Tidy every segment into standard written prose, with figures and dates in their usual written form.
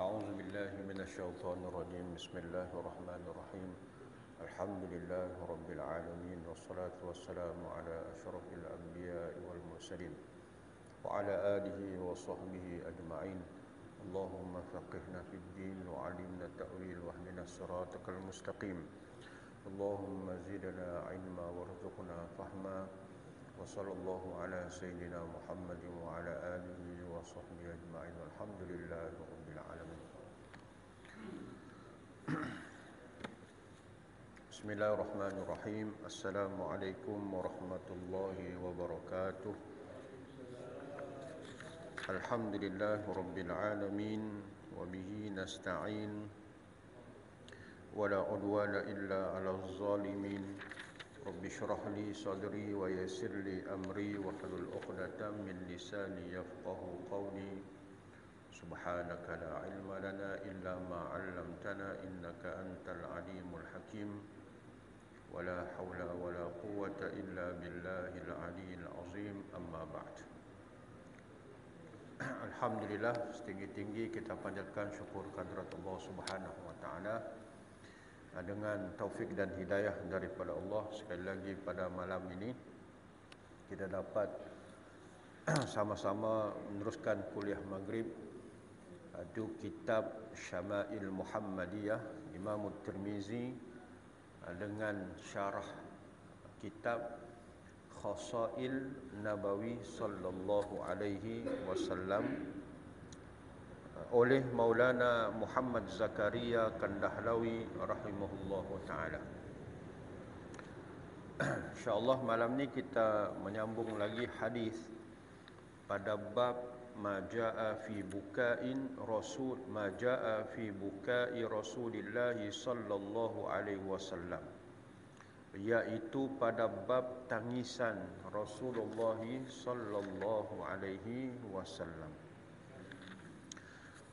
أعوذ بالله من الشيطان الرجيم بسم الله الرحمن الرحيم الحمد لله رب العالمين والصلاة والسلام على أشرف الأنبياء والمرسلين وعلى آله وصحبه أجمعين اللهم فقهنا في الدين وعلمنا التأويل واهدنا صراطك المستقيم اللهم زدنا علما وارزقنا فهما وصلى الله على سيدنا محمد وعلى آله وصحبه أجمعين والحمد لله رب العالمين. Bismillahirrahmanirrahim. Assalamualaikum warahmatullahi wabarakatuh. Alhamdulillahi rabbil alamin wa bihi nasta'in wa la udwana illa 'alal zalimin. Rabbi shrah li sadri wa yassir li amri wa hlul 'uqdatam min lisani yafqahu qawli. Subhanaka la ilma lana illa ma 'allamtana innaka antal alimul hakim. Wa la hawla wa la quwwata illa billahil aliyyil azim. Amma ba'd. Alhamdulillah, setinggi-tinggi kita panjatkan syukur kehadirat Allah Subhanahu wa taala dengan taufik dan hidayah daripada Allah. Sekali lagi pada malam ini kita dapat sama-sama meneruskan kuliah maghrib itu kitab Syama'il Muhammadiyah Imam Tirmizi dengan syarah kitab Khasail Nabawi sallallahu alaihi wasallam oleh Maulana Muhammad Zakaria Kandahlawi rahimahullahu taala. InsyaAllah malam ni kita menyambung lagi hadis pada bab majaa fi bukain rasul majaa fi bukai Rasulillah sallallahu alaihi wasallam, iaitu pada bab tangisan Rasulullah sallallahu alaihi wasallam.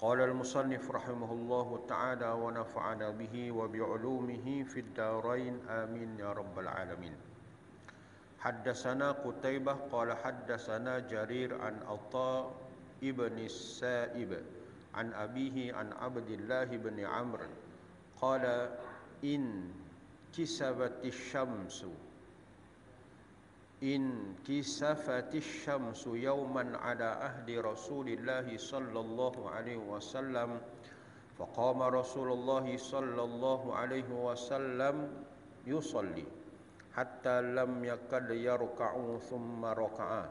Qala al-musannif rahimahullahu ta'ala wa nafa'ana bihi wa bi'ulumihi fid darain amin ya rabbal alamin. Haddatsana Qutaibah qala haddatsana Jarir an Atha ibn Sa'ib an abihi an Abdullah ibn Amr qala in kisafatish syamsu in kisafatish syamsu yawman ala ahdi Rasulillah sallallahu alaihi wasallam faqama Rasulullah sallallahu alaihi wasallam yusalli hatta lam yakad yarka'u thumma raka'a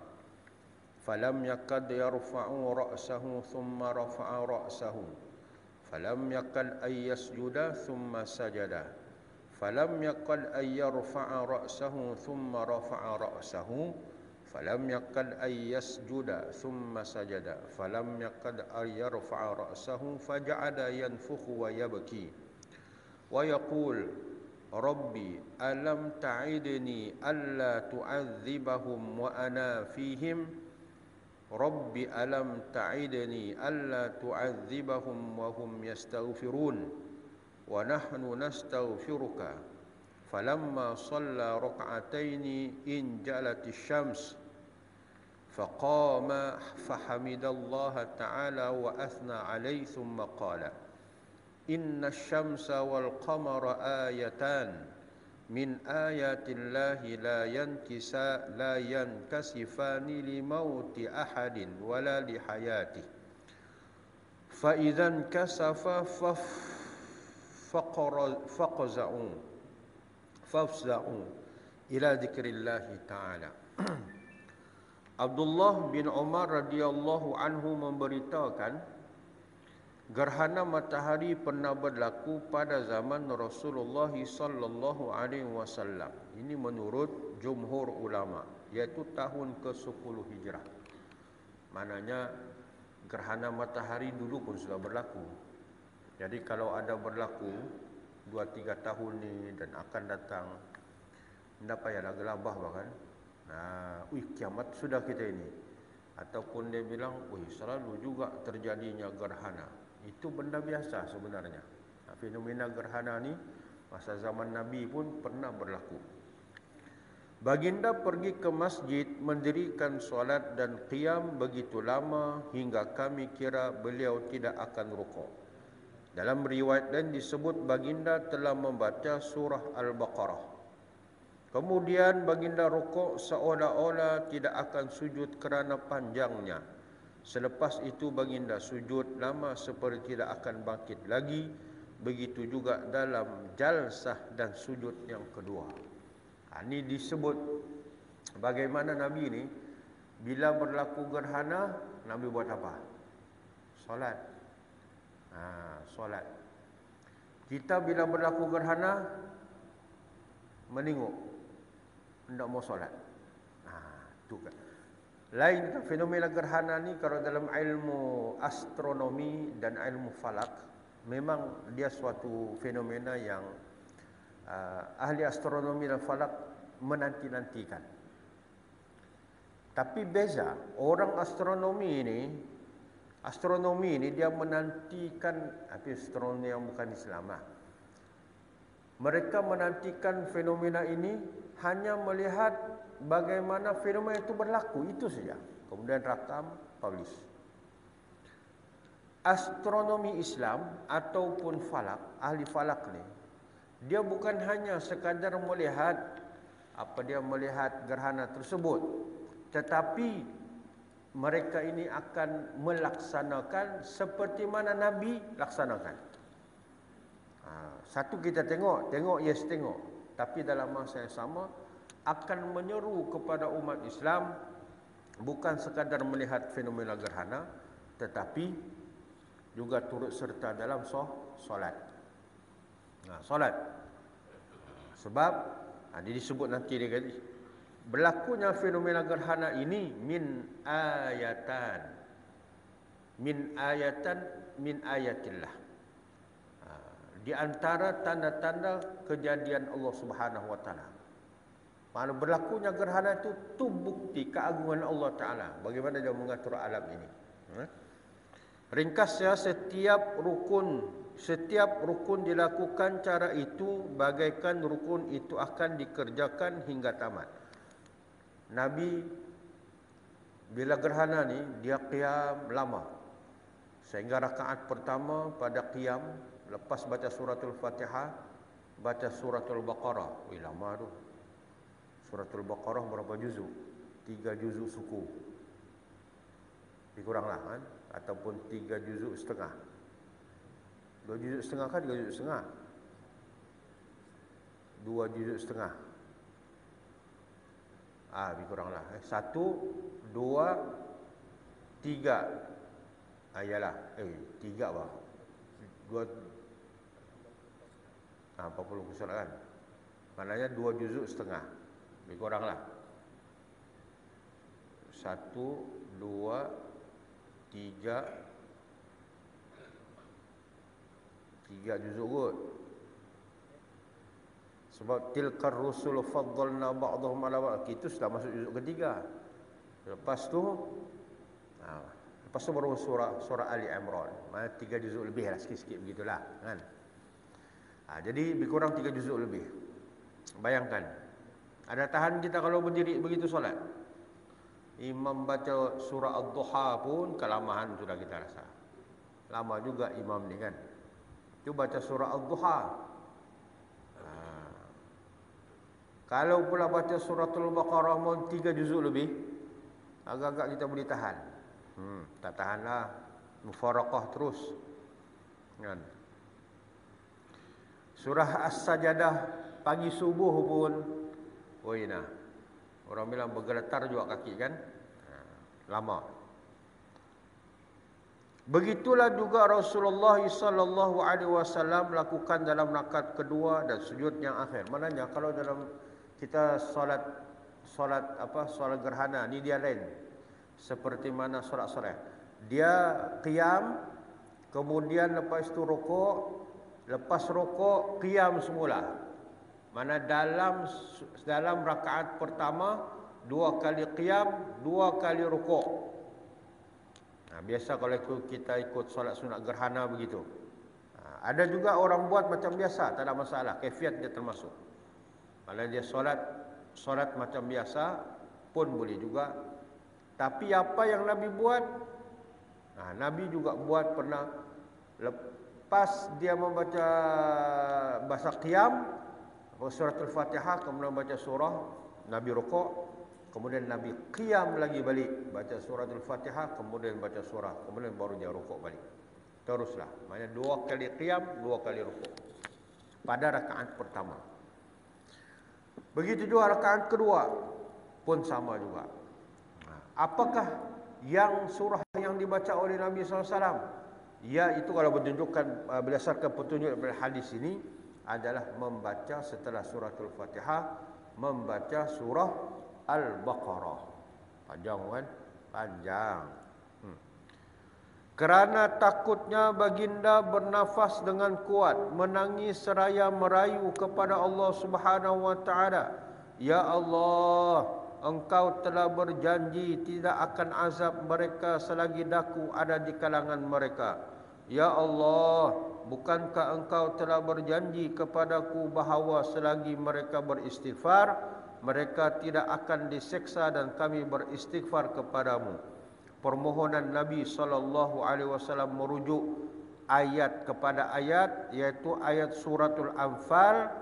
falam yakad yarfa'u ra'sahu thumma rafa'a ra'sahu falam yakad ay yasjuda thumma sajada falam yakad ay yarfa'a ra'sahu thumma rafa'a ra'sahu falam yakad ay yasjuda thumma sajada falam yakad ay yarfa'a ra'sahu faja'ala yanfukhu wa yabki wa yaqul rabbi alam ta'idni alla tu'adzibahum wa ana fihim rabbi alam ta'idni alla tu'adzibahum wa hum yastaghfirun wa nahnu nastaghfiruka falamma shalla rak'ataini in jalatish syams faqama fahamidallaha ta'ala wa athna alayhi thumma qala innash syamsa wal qamara ayatan min ayatillahi la yankasifani li mauti ahadin wala li hayatihi fa idzan kasafa fafza'u ila dzikrillahi ta'ala. Abdullah bin Umar radhiyallahu anhu memberitakan gerhana matahari pernah berlaku pada zaman Rasulullah sallallahu alaihi wasallam. Ini menurut jumhur ulama, iaitu tahun ke-10 Hijrah. Maknanya gerhana matahari dulu pun sudah berlaku. Jadi kalau ada berlaku 2-3 tahun ni dan akan datang, tidak payahlah gelabah bahkan. Kiamat sudah kita ini. Ataupun dia bilang, selalu juga terjadinya gerhana. Itu benda biasa sebenarnya. Fenomena gerhana ni masa zaman Nabi pun pernah berlaku. Baginda pergi ke masjid mendirikan solat dan qiyam begitu lama hingga kami kira beliau tidak akan rukuk. Dalam riwayat lain disebut baginda telah membaca surah Al-Baqarah. Kemudian baginda rukuk seolah-olah tidak akan sujud kerana panjangnya. Selepas itu baginda sujud lama seperti tidak akan bangkit lagi. Begitu juga dalam jalsah dan sujud yang kedua. Ini disebut bagaimana Nabi ini bila berlaku gerhana, Nabi buat apa? Solat. Solat. Kita bila berlaku gerhana, menengok, hendak mau solat. Itu kan. Lain fenomena gerhana ni kalau dalam ilmu astronomi dan ilmu falak, memang dia suatu fenomena yang ahli astronomi dan falak menanti-nantikan. Tapi beza, orang astronomi ini dia menantikan astronomi yang bukan Islam. Mereka menantikan fenomena ini hanya melihat bagaimana fenomena itu berlaku, itu saja. Kemudian rakam, publish. Astronomi Islam ataupun falak, ahli falak ni, dia bukan hanya sekadar melihat melihat gerhana tersebut, tetapi mereka ini akan melaksanakan seperti mana Nabi laksanakan. Satu kita tengok, yes tengok. Tapi dalam masa yang sama akan menyeru kepada umat Islam bukan sekadar melihat fenomena gerhana, tetapi juga turut serta dalam solat. Solat. Sebab dia disebut nanti dia kata, berlakunya fenomena gerhana ini min ayatillah. Di antara tanda-tanda kejadian Allah Subhanahu wa taala. Mana berlakunya gerhana itu bukti keagungan Allah Taala. Bagaimana dia mengatur alam ini. Ringkasnya setiap rukun dilakukan cara itu bagaikan rukun itu akan dikerjakan hingga tamat. Nabi bila gerhana ni dia qiyam lama. Sehingga rakaat pertama pada qiyam lepas baca suratul Fatihah, baca suratul Baqarah. Lama tu. Suratul Baqarah berapa juzuk? 3 juzuk suku. Dikuranglah kan? Ataupun 3 juzuk setengah. 2 juzuk setengah kan 3 juzuk setengah? 2 juzuk setengah. Dikuranglah. 1, 2, 3. Ayalah. 3 apa? 2 40 kusur kan. Maknanya 2 juzuk setengah. Lebih kuranglah. 1, 2, 3 juzuk kot. Sebab tilkar rusul faddalna ba'dahum ala ba'd. Itu sudah masuk juzuk ketiga. Lepas tu baru surah Ali Imran. 3 juzuk lebih lah, sikit-sikit begitulah kan. Jadi lebih kurang 3 juzuk lebih. Bayangkan, ada tahan kita kalau berdiri begitu solat. Imam baca surah Ad-Duha pun kelamahan sudah kita rasa. Lama juga imam ni kan. Itu baca surah Ad-Duha. Kalau pula baca suratul Baqarah mau 3 juzuk lebih, agak-agak kita boleh tahan. Tak tahanlah, mufaraqah terus kan. Surah As-Sajadah pagi subuh pun orang bilang bergetar juga kaki kan. Lama. Begitulah juga Rasulullah sallallahu alaihi wasallam lakukan dalam rakaat kedua dan sujud yang akhir. Maknanya kalau dalam kita solat gerhana ni dia lain. Seperti mana solat-solat. Dia qiyam, kemudian lepas itu rukuk, lepas rukuk qiyam semula. Mana dalam rakaat pertama 2 kali qiyam, 2 kali rukuk. Biasa kalau kita ikut solat sunat gerhana begitu. Ada juga orang buat macam biasa, tak ada masalah, kaifiat dia termasuk. Kalau dia solat macam biasa pun boleh juga. Tapi apa yang Nabi buat? Nabi juga buat pernah pas dia membaca bahasa qiyam, surah Al-Fatihah, kemudian baca surah, Nabi rukuk, kemudian Nabi qiyam lagi balik, baca surah Al-Fatihah, kemudian baca surah, kemudian baru dia rukuk balik. Teruslah, maknanya 2 kali qiyam, 2 kali rukuk pada rakaat pertama. Begitu juga rakaat kedua pun sama juga. Apakah yang surah yang dibaca oleh Nabi SAW? Iaitu kalau menunjukkan berdasarkan petunjuk dari hadis ini adalah membaca setelah suratul Fatihah, membaca surah Al-Baqarah. Panjang kan? Panjang. Kerana takutnya baginda bernafas dengan kuat, menangis seraya merayu kepada Allah Subhanahu wa taala, "Ya Allah, Engkau telah berjanji tidak akan azab mereka selagi daku ada di kalangan mereka. Ya Allah, bukankah Engkau telah berjanji kepadaku bahawa selagi mereka beristighfar, mereka tidak akan diseksa dan kami beristighfar kepadamu." Permohonan Nabi SAW merujuk ayat kepada ayat, iaitu ayat suratul Anfal,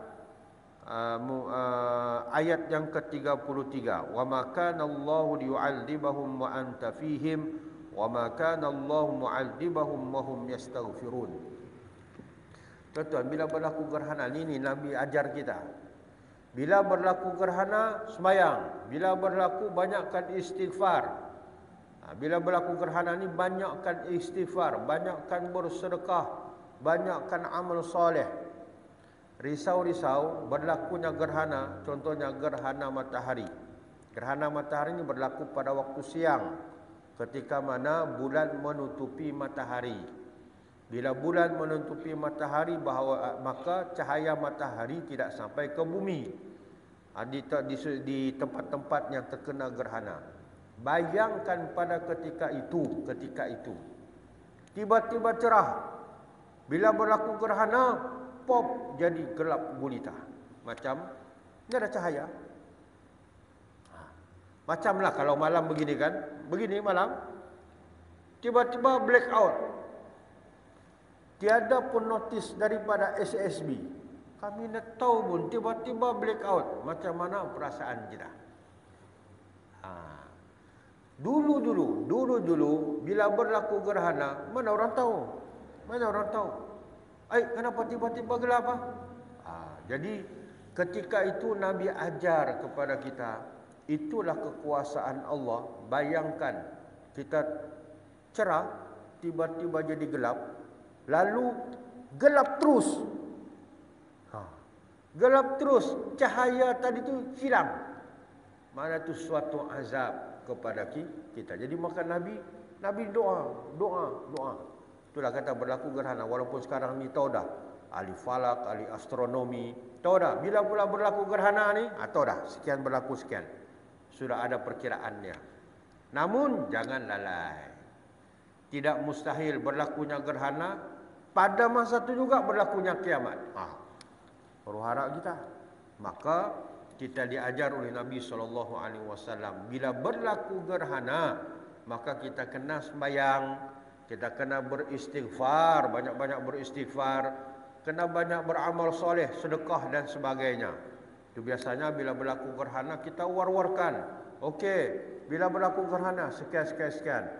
ayat yang ke-33. "Wa ma kana Allahu liyu'adzibahum wa anta fihim wa ma kana Allahu mu'adzibahum wa hum yastaghfirun." Tuan-tuan, bila berlaku gerhana ini Nabi ajar kita. Bila berlaku gerhana, sembahyang. Bila berlaku, banyakkan istighfar. Bila berlaku gerhana ni, banyakkan istighfar, banyakkan bersedekah, banyakkan amal soleh. Risau-risau berlakunya gerhana, contohnya gerhana matahari. Gerhana matahari ini berlaku pada waktu siang, ketika mana bulan menutupi matahari. Bila bulan menutupi matahari, maka cahaya matahari tidak sampai ke bumi di tempat-tempat yang terkena gerhana. Bayangkan pada ketika itu tiba-tiba cerah. Bila berlaku gerhana, pop, jadi gelap gulita. Macam tidak ada cahaya. Macamlah kalau malam begini kan, begini malam, tiba-tiba blackout. Tiada pun notis daripada SSB. Kami nak tahu pun tiba-tiba blackout. Macam mana perasaan kita? Dulu bila berlaku gerhana, mana orang tahu? Kenapa tiba-tiba gelap? Jadi ketika itu Nabi ajar kepada kita, itulah kekuasaan Allah. Bayangkan kita cerah, tiba-tiba jadi gelap, lalu gelap terus. Gelap terus, cahaya tadi itu hilang. Mana itu suatu azab kepada kita. Jadi maka Nabi doa. Itulah kata berlaku gerhana. Walaupun sekarang ni tahu dah, ahli falak, ahli astronomi, tahu dah bila pula berlaku gerhana ni, tahu dah sekian berlaku sekian. Sudah ada perkiraannya. Namun jangan lalai. Tidak mustahil berlakunya gerhana, pada masa itu juga berlakunya kiamat. Perlu harap kita. Maka kita diajar oleh Nabi SAW, bila berlaku gerhana, maka kita kena sembahyang, kita kena beristighfar, banyak-banyak beristighfar, kena banyak beramal soleh, sedekah dan sebagainya. Itu biasanya bila berlaku gerhana kita war-warkan. Okey, bila berlaku gerhana sekian.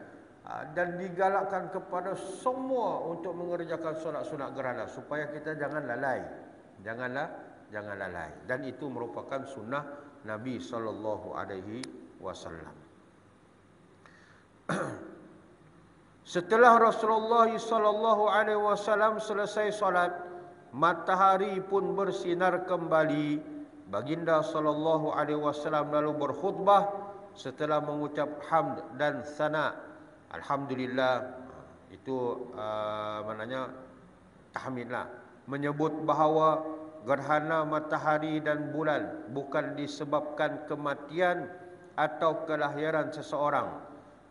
Dan digalakkan kepada semua untuk mengerjakan solat sunat gerhana supaya kita jangan lalai. Jangan lalai. Dan itu merupakan sunnah Nabi SAW. Setelah Rasulullah SAW selesai salat, matahari pun bersinar kembali. Baginda SAW lalu berkhutbah setelah mengucap hamd dan sana. Alhamdulillah, itu maknanya tahmidlah, menyebut bahawa gerhana matahari dan bulan bukan disebabkan kematian atau kelahiran seseorang,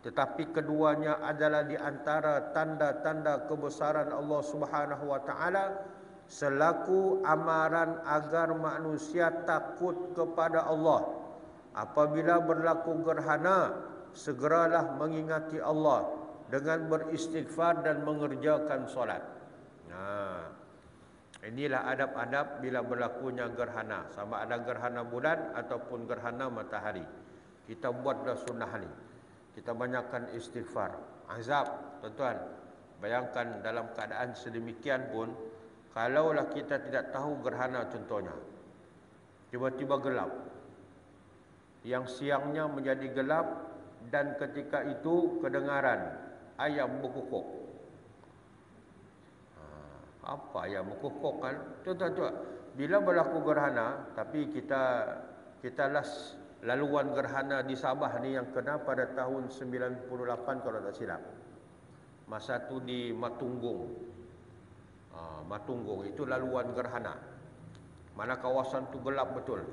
tetapi keduanya adalah di antara tanda-tanda kebesaran Allah Subhanahu wa taala selaku amaran agar manusia takut kepada Allah. Apabila berlaku gerhana, segeralah mengingati Allah dengan beristighfar dan mengerjakan solat. Inilah adab-adab bila berlakunya gerhana, sama ada gerhana bulan ataupun gerhana matahari. Kita buatlah sunnah ni. Kita banyakkan istighfar. Azab, tuan-tuan. Bayangkan dalam keadaan sedemikian pun, kalaulah kita tidak tahu gerhana contohnya, tiba-tiba gelap. Yang siangnya menjadi gelap dan ketika itu kedengaran ayam berkukuk. Apa yang berkukuk kan? Tuan-tuan, bila berlaku gerhana, tapi kita las laluan gerhana di Sabah ni yang kena pada tahun 98 kalau tak silap. Masa tu di Matunggung. Matunggung itu laluan gerhana. Mana kawasan tu gelap betul.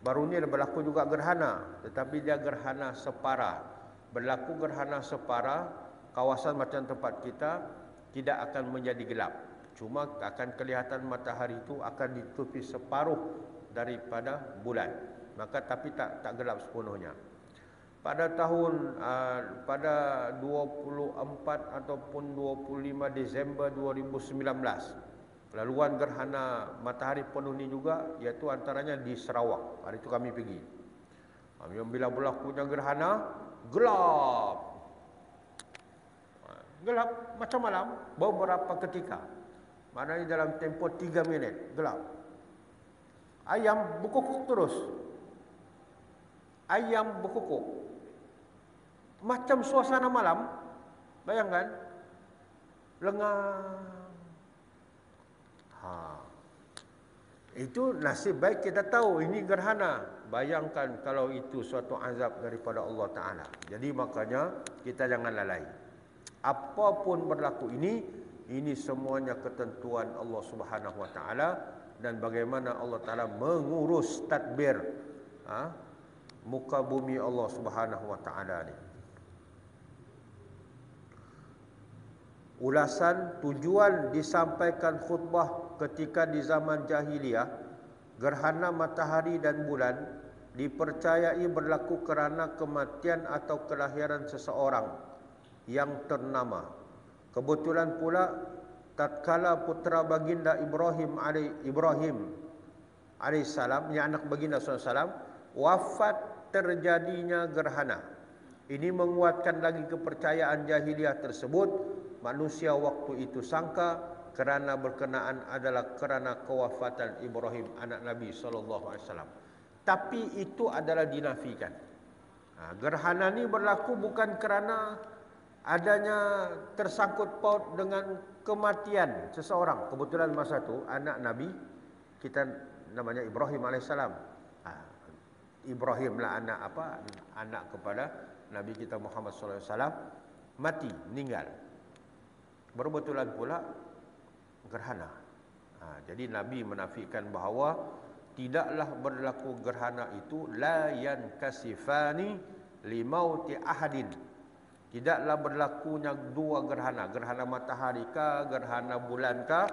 Baru ni berlaku juga gerhana, tetapi dia gerhana separa. Berlaku gerhana separa, kawasan macam tempat kita tidak akan menjadi gelap. Cuma akan kelihatan matahari itu akan ditutupi separuh daripada bulan. Maka tapi tak gelap sepenuhnya. Pada tahun pada 24 ataupun 25 Disember 2019, laluan gerhana matahari penuh ni juga, iaitu antaranya di Sarawak. Hari itu kami pergi. Bila berlakunya gerhana, gelap. Gelap macam malam beberapa ketika. Maknanya dalam tempoh 3 minit gelap. Ayam berkukuk terus. Ayam berkukuk. Macam suasana malam. Bayangkan. Lengang. Itu nasib baik kita tahu ini gerhana. Bayangkan kalau itu suatu azab daripada Allah Ta'ala. Jadi makanya kita jangan lalai. Apapun berlaku ini semuanya ketentuan Allah Subhanahu Wa Ta'ala. Dan bagaimana Allah Ta'ala mengurus tadbir muka bumi Allah Subhanahu Wa Ta'ala ni. Ulasan tujuan disampaikan khutbah ketika di zaman jahiliyah, gerhana matahari dan bulan dipercayai berlaku kerana kematian atau kelahiran seseorang yang ternama. Kebetulan pula tatkala putra baginda Ibrahim alaihissalam, yang anak baginda SAW, wafat terjadinya gerhana. Ini menguatkan lagi kepercayaan jahiliyah tersebut. Manusia waktu itu sangka kerana berkenaan adalah kerana kewafatan Ibrahim anak Nabi SAW. Tapi itu adalah dinafikan. Gerhana ni berlaku bukan kerana adanya tersangkut paut dengan kematian seseorang. Kebetulan masa tu anak Nabi kita namanya Ibrahim alaihissalam. Ibrahim lah anak kepada Nabi kita Muhammad SAW, mati, meninggal. Berbetulan pula gerhana. Jadi Nabi menafikan bahawa tidaklah berlaku gerhana itu la yankasifani limauti ahadin. Tidaklah berlakunya dua gerhana, gerhana matahari kah, gerhana bulan kah,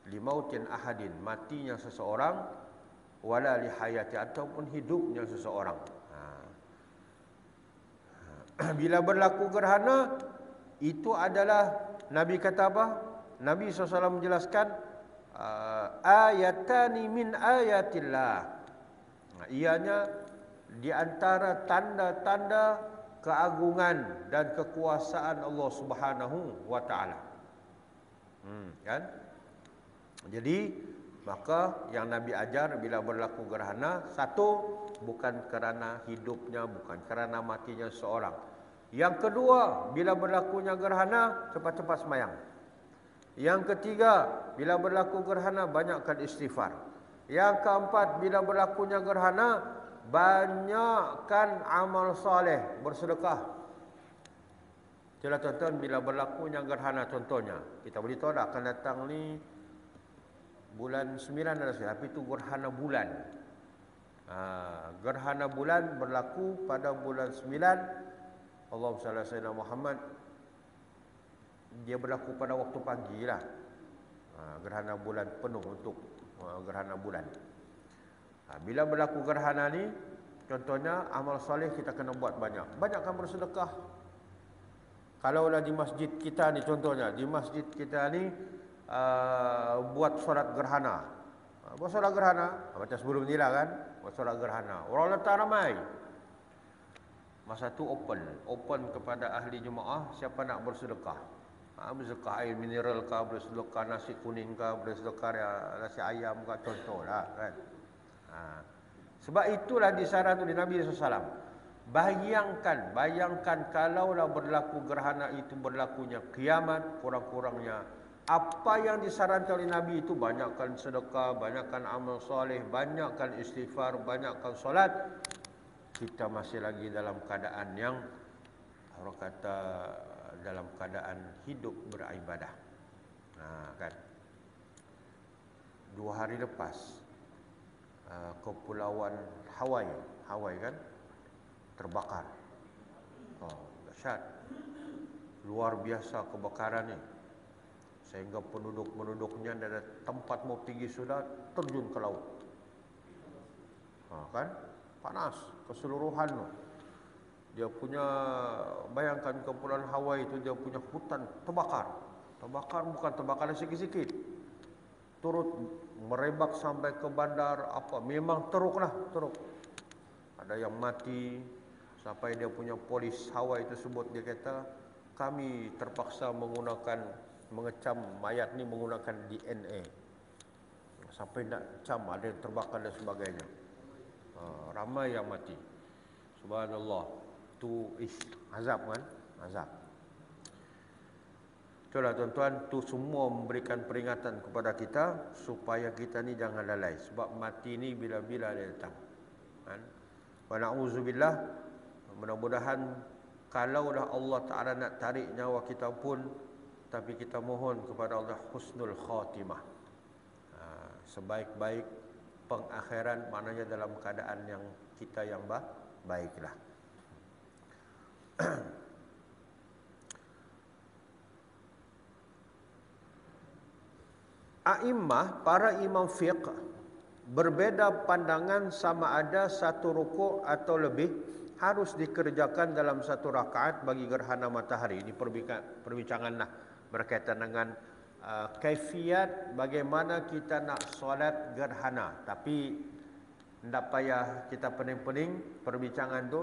limautin ahadin, matinya seseorang, wala lihayati, ataupun hidupnya seseorang. Bila berlaku gerhana, itu adalah Nabi kata apa? Nabi SAW menjelaskan ayatani min ayatillah. Ianya di antara tanda-tanda keagungan dan kekuasaan Allah Subhanahu Wa Ta'ala. Kan? Jadi maka yang Nabi ajar bila berlaku gerhana, satu, bukan kerana hidupnya, bukan kerana matinya seorang. Yang kedua, bila berlakunya gerhana, cepat-cepat semayang. Yang ketiga, bila berlaku gerhana, banyakkan istighfar. Yang keempat, bila berlakunya gerhana, banyakkan amal soleh, bersedekah. Itulah tuan-tuan, bila berlakunya gerhana, contohnya kita beritahu dah akan datang ni bulan 9 tapi itu gerhana bulan. Gerhana bulan berlaku pada bulan 9. Allahumma salli ala sayyidina Muhammad. Dia berlaku pada waktu pagi lah. Gerhana bulan penuh untuk gerhana bulan. Bila berlaku gerhana ni, contohnya amal soleh kita kena buat banyak. Banyakkan bersedekah. Kalaulah di masjid kita ni, contohnya di masjid kita ni buat solat gerhana. Buat solat gerhana, macam sebelum ni lah kan, buat solat gerhana. Orang datang ramai. Masa tu open kepada ahli jemaah siapa nak bersedekah. Bersedekah air mineral kah, bersedekah nasi kuning kah, bersedekah nasi ayam kah, contohlah kan. Sebab itulah disaran oleh Nabi SAW. Bayangkan kalaulah berlaku gerhana itu berlakunya kiamat, kurang-kurangnya apa yang disarankan oleh Nabi itu banyakkan sedekah, banyakkan amal soleh, banyakkan istighfar, banyakkan solat. Kita masih lagi dalam keadaan yang orang kata dalam keadaan hidup beribadah. Kan. 2 hari lepas kepulauan Hawaii kan terbakar. Dahsyat. Luar biasa kebakaran ni. Sehingga penduduk-penduduknya dari tempat mau pergi sudah terjun ke laut. Kan? Panas keseluruhan tu. Dia punya, bayangkan kepulauan Hawaii itu dia punya hutan terbakar. Terbakar bukan terbakar sikit-sikit. Turut merebak sampai ke bandar apa. Memang teruk. Ada yang mati. Sampai dia punya polis Hawaii itu sebut, dia kata kami terpaksa mengecam mayat ni menggunakan DNA. Sampai nak cam, ada yang terbakar dan sebagainya. Ramai yang mati. Subhanallah. Tu azab kan? Azab. Itulah tuan-tuan, tu semua memberikan peringatan kepada kita supaya kita ni jangan lalai. Sebab mati ni bila-bila dia datang. Kan? Wa na'udzubillah, mudah-mudahan kalaulah Allah Ta'ala nak tarik nyawa kita pun, tapi kita mohon kepada Allah husnul khatimah. Sebaik-baik pengakhiran, maknanya dalam keadaan yang kita yang baiklah. A'immah, para imam fiqh berbeza pandangan sama ada satu rukuk atau lebih harus dikerjakan dalam satu rakaat bagi gerhana matahari. Ini perbincangan berkaitan dengan kaifiat bagaimana kita nak solat gerhana. Tapi tidak payah kita pening-pening perbincangan tu.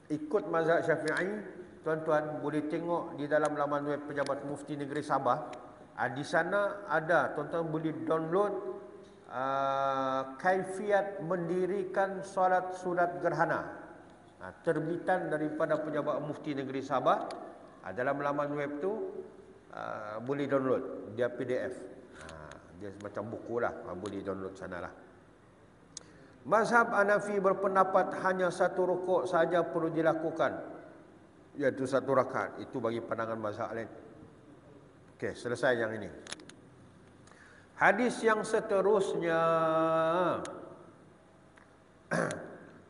Ikut mazhab Syafi'i, tuan-tuan boleh tengok di dalam laman web Pejabat Mufti Negeri Sabah. Di sana ada, tuan-tuan boleh download kaifiat mendirikan solat sunat gerhana. Terbitan daripada Pejabat Mufti Negeri Sabah. Dalam laman web tu boleh download, dia PDF. Dia macam buku lah, boleh download sana lah. Mazhab Hanafi berpendapat hanya satu rukuk saja perlu dilakukan, iaitu satu rakaat. Itu bagi pandangan mazhab lain. Okey, selesai yang ini. Hadis yang seterusnya.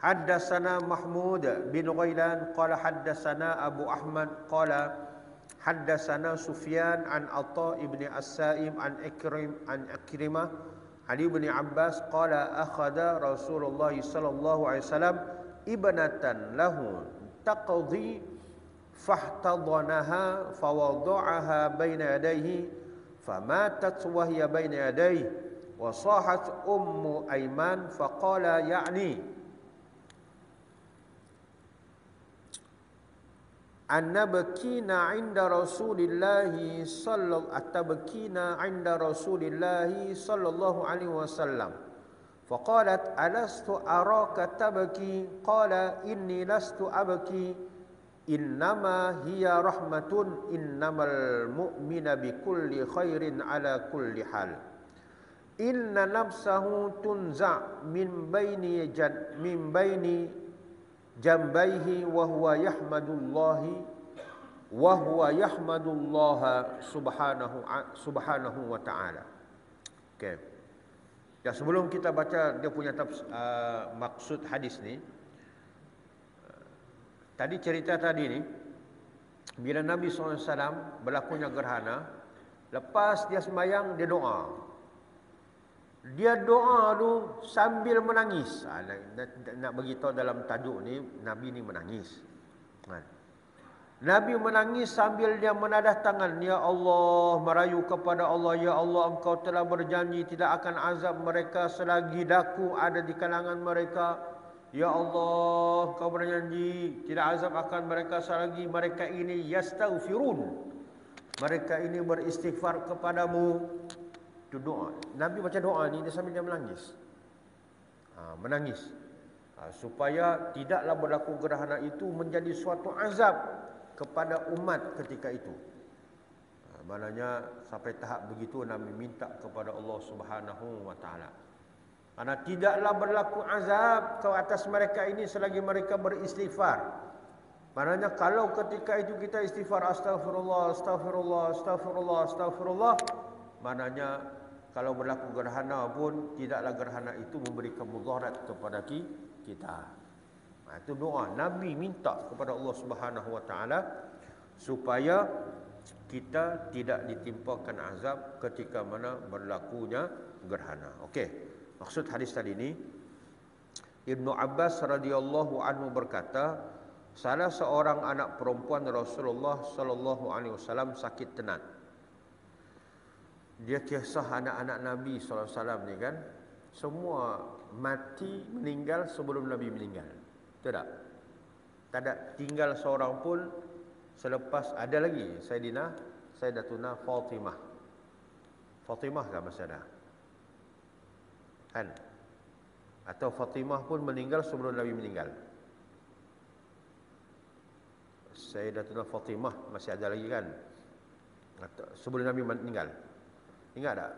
Haddatsana Mahmud bin Ghailan qala haddatsana Abu Ahmad qala haddatsana Sufyan an Atha ibn As-Sa'im an Ikrimah an Ibn Abbas qala akhadha Rasulullah sallallahu alaihi wasallam ibnatan lahu taqdi fahtadanaha fawada'aha baina yadayhi famatat wa hiya baina yadayhi wa sahat ummu Aiman faqala ya'ni annabkina 'inda Rasulillahi sallallahu alaihi wasallam faqalat alastu araka tabki qala inni lastu abki innama hiya rahmatun innamal mu'mina bikulli khairin ala kulli hal inna nafsahu tunza min baini jambaihi wa huwa yahmadullaha subhanahu wa ta'ala. Okey. Ya, sebelum kita baca dia punya maksud hadis ni, tadi cerita tadi ni, bila Nabi SAW berlakunya gerhana, lepas dia sembahyang, dia doa. Dia doa tu sambil menangis. Nak beritahu dalam tajuk ni, Nabi ni menangis. Nabi menangis sambil dia menadah tangan. Ya Allah, merayu kepada Allah. Ya Allah, engkau telah berjanji tidak akan azab mereka selagi daku ada di kalangan mereka. Ya Allah, engkau berjanji tidak azab akan mereka selagi mereka ini yastaghfirun. Mereka ini beristighfar kepadamu. Itu doa. Nabi baca doa ni dia sambil dia menangis. Menangis. Supaya tidaklah berlaku gerhana itu menjadi suatu azab kepada umat ketika itu. Maknanya sampai tahap begitu Nabi minta kepada Allah Subhanahu wa taala. Karena tidaklah berlaku azab ke atas mereka ini selagi mereka beristighfar. Maknanya kalau ketika itu kita istighfar astagfirullah, astagfirullah, astagfirullah, astagfirullah, maknanya kalau berlaku gerhana pun tidaklah gerhana itu memberikan mudarat kepada kita. Itu doa Nabi minta kepada Allah Subhanahu wa taala supaya kita tidak ditimpakan azab ketika mana berlakunya gerhana. Okey. Maksud hadis tadi ini, Ibnu Abbas radhiyallahu anhu berkata, salah seorang anak perempuan Rasulullah sallallahu alaihi wasallam sakit tenat. Dia kisah anak-anak Nabi sallallahu alaihi wasallam ni kan, semua mati meninggal sebelum Nabi meninggal. Tak ada tinggal seorang pun selepas. Ada lagi Sayyidatuna Fatimah. Fatimah kan masih ada? Kan? Atau Fatimah pun meninggal sebelum Nabi meninggal. Sayyidatuna Fatimah masih ada lagi kan? Atau sebelum Nabi meninggal. Ingat tak?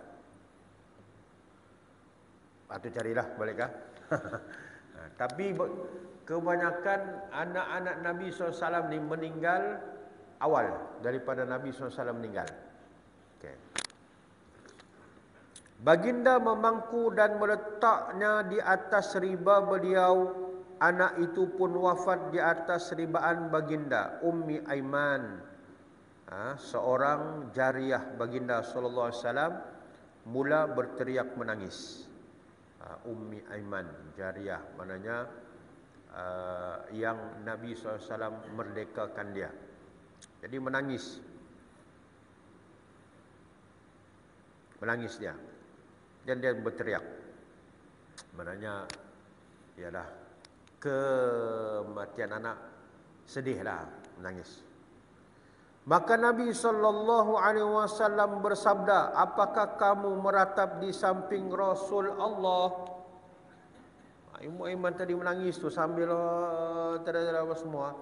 Atau carilah balik kah? Tapi kebanyakan anak-anak Nabi SAW ni meninggal awal daripada Nabi SAW meninggal. Okay. Baginda memangku dan meletaknya di atas riba beliau. Anak itu pun wafat di atas ribaan baginda, Ummi Aiman. Seorang jariah baginda sallallahu alaihi wasallam mula berteriak menangis. Ummi Aiman, jariah, maknanya yang Nabi SAW merdekakan dia. Jadi menangis. Menangis dia. Dan dia berteriak. Maknanya, ialah kematian anak, sedihlah, menangis. Maka Nabi SAW bersabda, apakah kamu meratap di samping Rasul Allah? Ummu Aiman tadi menangis tu sambil terada apa semua.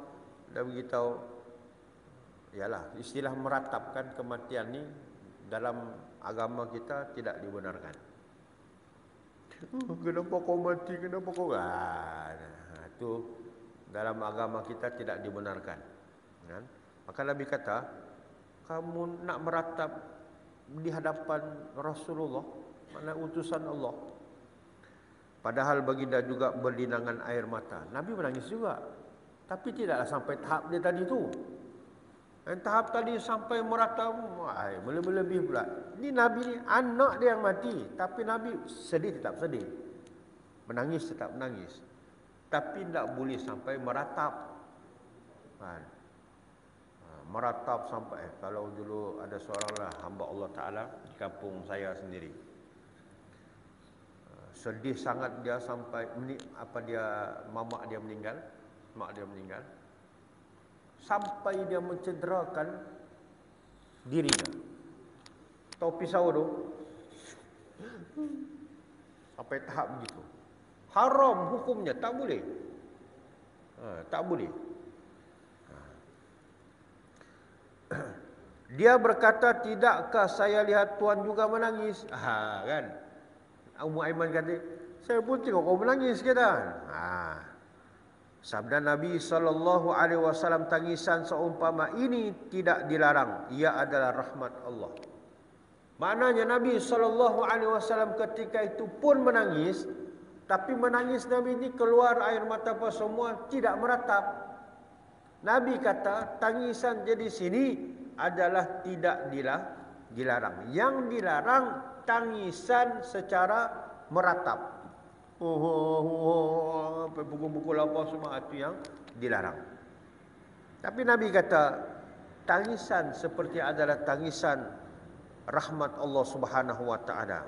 Dah beritahu, ialah istilah meratapkan kematian ni dalam agama kita tidak dibenarkan. Kenapa kau mati? Kenapa kau? Itu dalam agama kita tidak dibenarkan. Kan? Maka Nabi kata, kamu nak meratap di hadapan Rasulullah, mana utusan Allah. Padahal baginda juga berlinangan air mata. Nabi menangis juga. Tapi tidaklah sampai tahap dia tadi tu. Dan tahap tadi sampai meratap, lebih-lebih pula. Ini Nabi ni, anak dia yang mati. Tapi Nabi sedih tetap sedih. Menangis tetap menangis. Tapi tidak boleh sampai meratap. Meratap sampai, kalau dulu ada seorang hamba Allah Ta'ala di kampung saya sendiri. Sedih sangat dia sampai mak dia meninggal. Sampai dia mencederakan dirinya. Tahu pisau tu? Sampai tahap begitu. Haram hukumnya, tak boleh. Tak boleh. Dia berkata, tidakkah saya lihat Tuan juga menangis? Kan? Ummu Aiman kata, saya pun tengok kau menangis kata. Sabda Nabi SAW, tangisan seumpama ini tidak dilarang. Ia adalah rahmat Allah. Maknanya Nabi SAW ketika itu pun menangis. Tapi menangis Nabi ini keluar air mata apa semua, tidak meratap. Nabi kata, tangisan jadi sini adalah tidak dilarang. Yang dilarang tangisan secara meratap. Pukul-pukul apa semua itu yang dilarang. Tapi Nabi kata, tangisan seperti adalah tangisan rahmat Allah Subhanahu wa taala.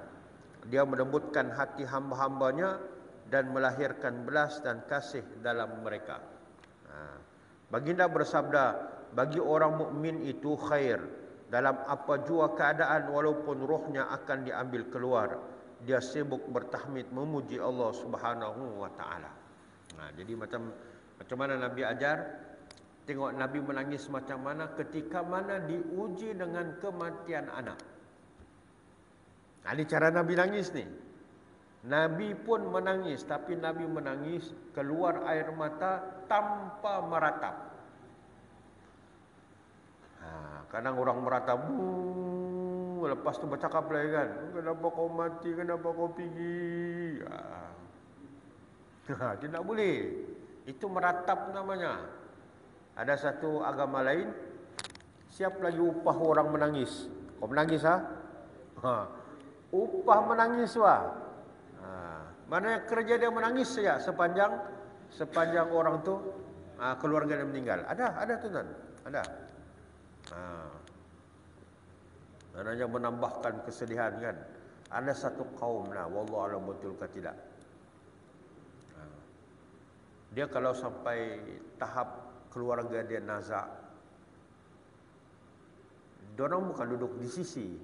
Dia melembutkan hati hamba-hambanya dan melahirkan belas dan kasih dalam mereka. Baginda bersabda, bagi orang mukmin itu khair dalam apa jua keadaan walaupun rohnya akan diambil keluar, dia sibuk bertahmid memuji Allah Subhanahu wa taala. Jadi macam mana Nabi ajar? Tengok Nabi menangis macam mana ketika mana diuji dengan kematian anak. Ini cara Nabi nangis ni. Nabi pun menangis, tapi Nabi menangis keluar air mata tanpa meratap. Kadang orang meratap, lepas tu bercakap lagi kan, kenapa kau mati, kenapa kau pergi? Tidak boleh. Itu meratap namanya. Ada satu agama lain, siap lagi upah orang menangis. Kau menangis upah menangis Mana kerja dia menangis saja sepanjang orang tu keluarga dia meninggal. Ada tuan, ada. Maknanya menambahkan kesedihan kan. Ada satu kaum wallahu alam betul ke tidak. Dia kalau sampai tahap keluarga dia nazak, dorang bukan duduk di sisi,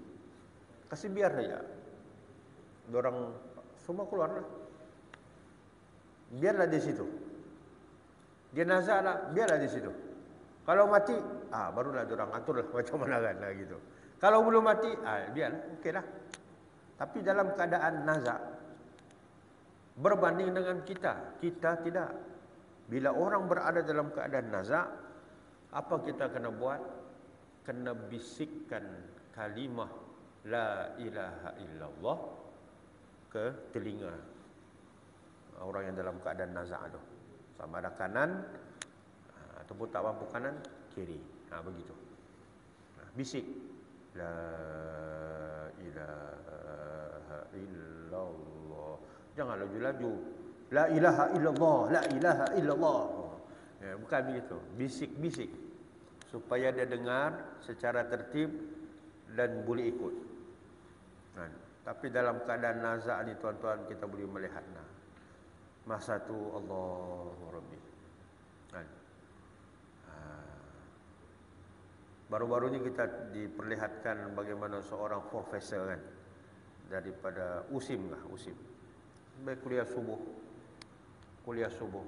kasih biar saja. Dorang semua keluarlah. Biarlah di situ. Dia nazak lah, biarlah di situ. Kalau mati, barulah dorang aturlah macam mana kan gitu. Kalau belum mati, biarlah, okeylah. Tapi dalam keadaan nazak, berbanding dengan kita tidak. Bila orang berada dalam keadaan nazak, apa kita kena buat? Kena bisikkan kalimah la ilaha illallah ke telinga orang yang dalam keadaan nazak tu. Sama ada kanan ataupun tak mampu kanan, kiri. Begitu. Bisik la ilaha illallah. Jangan laju-laju. La ilaha illallah, la ilaha illallah. Bukan begitu. Bisik-bisik supaya dia dengar secara tertib dan boleh ikut. Tapi dalam keadaan nazak ni tuan-tuan, kita boleh melihat masa tu Allahu Rabbi. Baru-baru ni kita diperlihatkan bagaimana seorang profesor kan, daripada USIM. Baik kuliah subuh.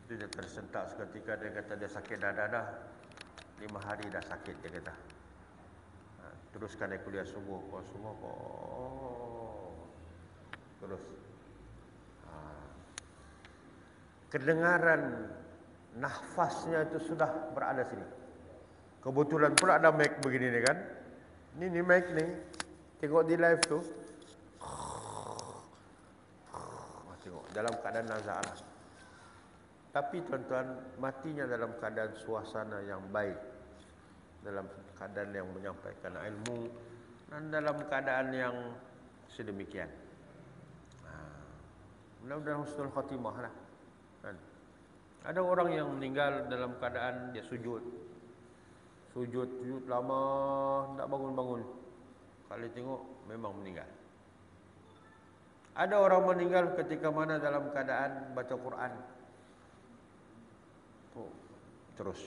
Dia tersentak seketika, dia kata dia sakit dah 5 hari dah sakit, dia kata. Teruskan dia kuliah subuh, terus kedengaran nafasnya itu sudah berada sini. Kebetulan pula ada mic begini ni kan. Ni mic ni. Tengok di live tu. Tengok dalam keadaan nazak lah. Tapi tuan-tuan, matinya dalam keadaan suasana yang baik, dalam keadaan yang menyampaikan ilmu, dan dalam keadaan yang sedemikian. Mudah-mudahan husnul khatimah lah. Ada orang yang meninggal dalam keadaan dia sujud lama, tak bangun-bangun. Kali tengok memang meninggal. Ada orang meninggal ketika mana dalam keadaan baca Quran. Terus.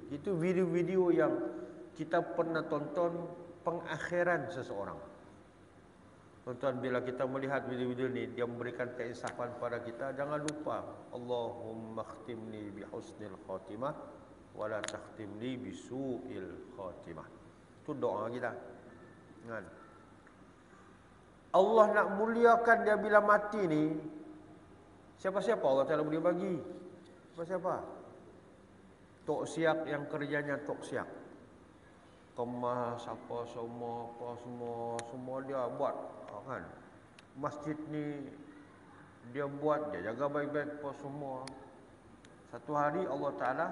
Itu video-video yang kita pernah tonton pengakhiran seseorang. Tuan-tuan, bila kita melihat video-video ni, dia memberikan keinsafan pada kita. Jangan lupa, Allahumma khtimni bihusnil khatimah wa la takhtimni bisu'il khatimah. Itu doa kita. Kan? Allah nak muliakan dia bila mati ni. Siapa-siapa Allah Ta'ala boleh bagi. Siapa? Tok siak yang kerjanya tok siak. Kemas apa semua dia buat kan. Masjid ni dia buat, dia jaga baik-baik apa semua. Satu hari Allah Ta'ala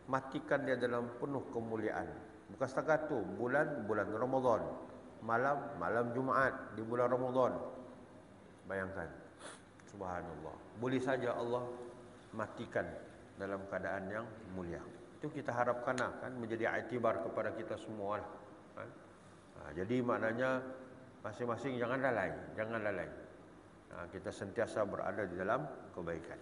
matikan dia dalam penuh kemuliaan. Bukan setakat tu, bulan Ramadan, malam Jumaat di bulan Ramadan. Bayangkan, subhanallah. Boleh saja Allah matikan dalam keadaan yang mulia. Itu kita harapkan kan menjadi iktibar kepada kita semua lah. Kan? Jadi maknanya masing-masing jangan lalai, jangan lalai. Kita sentiasa berada di dalam kebaikan.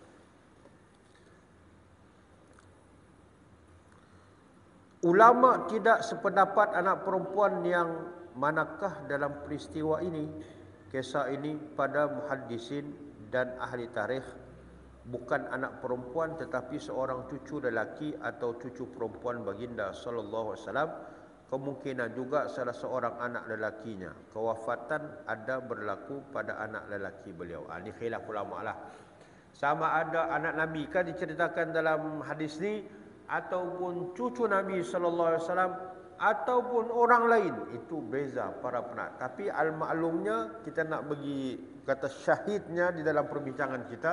Ulama tidak sependapat anak perempuan yang manakah dalam peristiwa ini, kisah ini pada muhaddisin dan ahli tarikh bukan anak perempuan tetapi seorang cucu lelaki atau cucu perempuan baginda sallallahu alaihi wasallam. Kemungkinan juga salah seorang anak lelakinya. Kewafatan ada berlaku pada anak lelaki beliau. Ini khilaf ulama lah. Sama ada anak Nabi kan diceritakan dalam hadis ni, ataupun cucu Nabi sallallahu alaihi wasallam, ataupun orang lain, itu beza para penat. Tapi al-maklumnya kita nak bagi kata syahidnya di dalam perbincangan kita,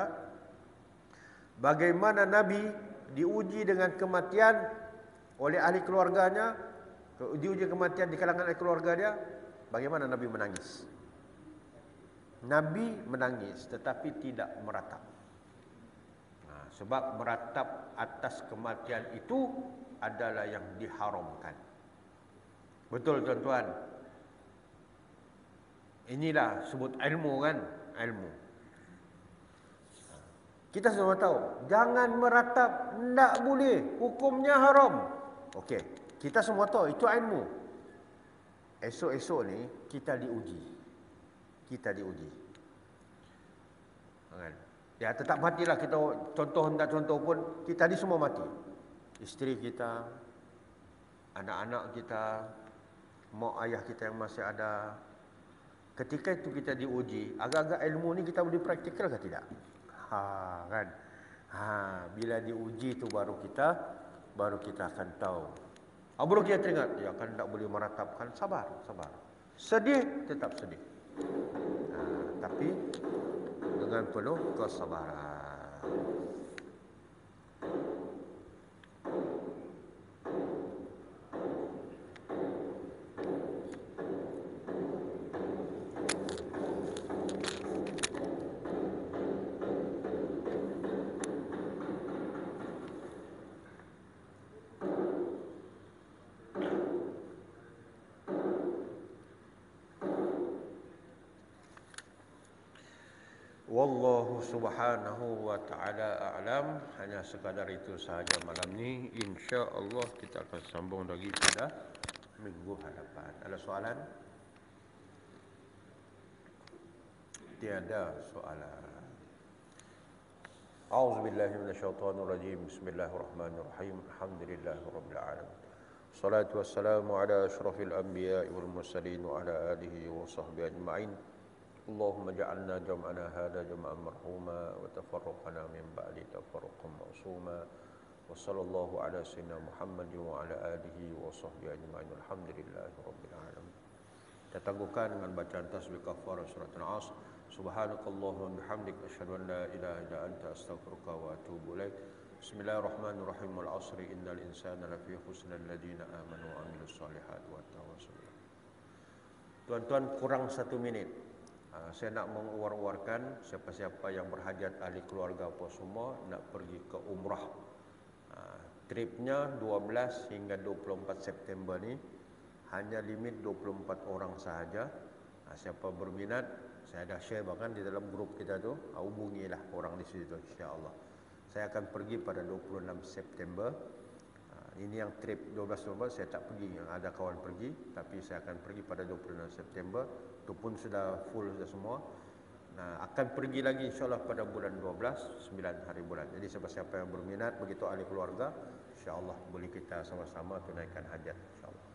bagaimana Nabi diuji dengan kematian oleh ahli keluarganya, diuji kematian di kalangan ahli keluarga dia, bagaimana Nabi menangis. Nabi menangis tetapi tidak meratap. Sebab meratap atas kematian itu adalah yang diharamkan. Betul tuan-tuan? Inilah sebut ilmu kan? Ilmu. Kita semua tahu, jangan meratap, tidak boleh, hukumnya haram. Okey, kita semua tahu, itu ilmu. Esok-esok ni kita diuji. Kita diuji. Kan? Ya tetap matilah kita, contoh hendak contoh pun, kita ni semua mati. Isteri kita, anak-anak kita, mak ayah kita yang masih ada. Ketika itu kita diuji, agak-agak ilmu ni kita boleh praktikal ke tidak? Kan? Bila diuji tu baru kita akan tahu. Baru kita teringat, ya kan tak boleh meratapkan, sabar. Sedih, tetap sedih. Tapi dengan penuh kesabaran. Wallahu subhanahu wa ta'ala a'lam. Hanya sekadar itu sahaja malam ni. InsyaAllah kita akan sambung lagi pada minggu hadapan. Ada soalan? Tiada soalan. A'udzubillahi minasyaitonirrajim. Bismillahirrahmanirrahim. Alhamdulillahirabbil alamin. Salatu wassalamu ala asyrafil anbiya'i wal mursalin wa ala alihi wa sahbihi ajma'in. اللهم اجعلنا جمعنا هذا جمعا مرحوما وتفرقنا من بعد تفرقا معصوما وصلى الله على سيدنا محمد وعلى آله وصحبه أجمعين الحمد لله رب العالمين. Kita tangguhkan dengan bacaan tasbih kafarah surat Al-Asr. Subhanakallahumma bihamdik asyhadu an la ilaha illa anta astaghfiruka wa atubu ilaik. Bismillahirrahmanirrahim. Wal 'asri innal insana lafi khusr alladziina aamanu wa 'amilus solihati wa tawassaw. Tuan-tuan, kurang 1 minit. Saya nak menguar-uarkan siapa-siapa yang berhajat, ahli keluarga apa semua nak pergi ke umrah. Tripnya 12 hingga 24 September ni, hanya limit 24 orang sahaja. Siapa berminat, saya dah share bahkan di dalam grup kita tu, hubungilah orang di situ insya-Allah. Saya akan pergi pada 26 September. Ini yang trip 12 November saya tak pergi, yang ada kawan pergi, tapi saya akan pergi pada 26 September. Itu pun sudah full sudah semua. Akan pergi lagi insya-Allah pada bulan 12, 9 hari bulan. Jadi siapa-siapa yang berminat, begitu ahli keluarga, insya-Allah boleh kita sama-sama tunaikan hajat insya-Allah.